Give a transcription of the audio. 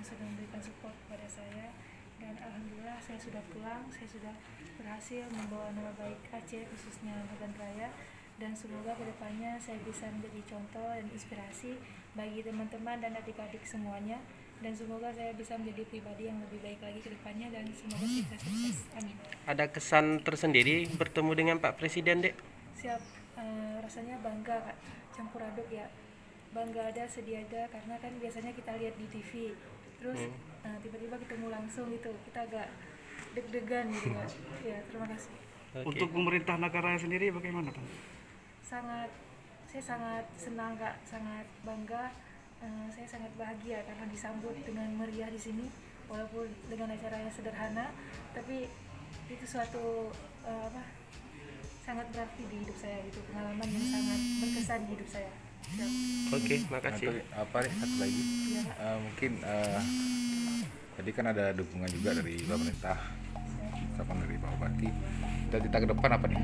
sudah memberikan support kepada saya, dan alhamdulillah saya sudah pulang, saya sudah berhasil membawa nama baik Aceh khususnya Medan Raya, dan semoga kedepannya saya bisa menjadi contoh dan inspirasi bagi teman-teman dan adik-adik semuanya, dan semoga saya bisa menjadi pribadi yang lebih baik lagi ke depannya, dan semoga kita sukses. Amin. Ada kesan tersendiri bertemu dengan Pak Presiden, Dek? Siap, rasanya bangga Kak, campur aduk ya, bangga ada sedih ada, karena kan biasanya kita lihat di TV terus tiba-tiba ketemu langsung gitu, kita agak deg-degan gitu Kak. Ya, terima kasih. Oke. Untuk pemerintah negara sendiri bagaimana, Pak? Saya sangat senang Kak, sangat bangga. Saya sangat bahagia karena disambut dengan meriah di sini, walaupun dengan acara yang sederhana, tapi itu suatu sangat berarti di hidup saya, gitu, pengalaman yang sangat berkesan di hidup saya. Siap. Oke, makasih. Satu lagi, Ya, mungkin tadi kan ada dukungan juga dari pemerintah, misalkan dari Pak Bupati. Cita-cita ke depan apa nih?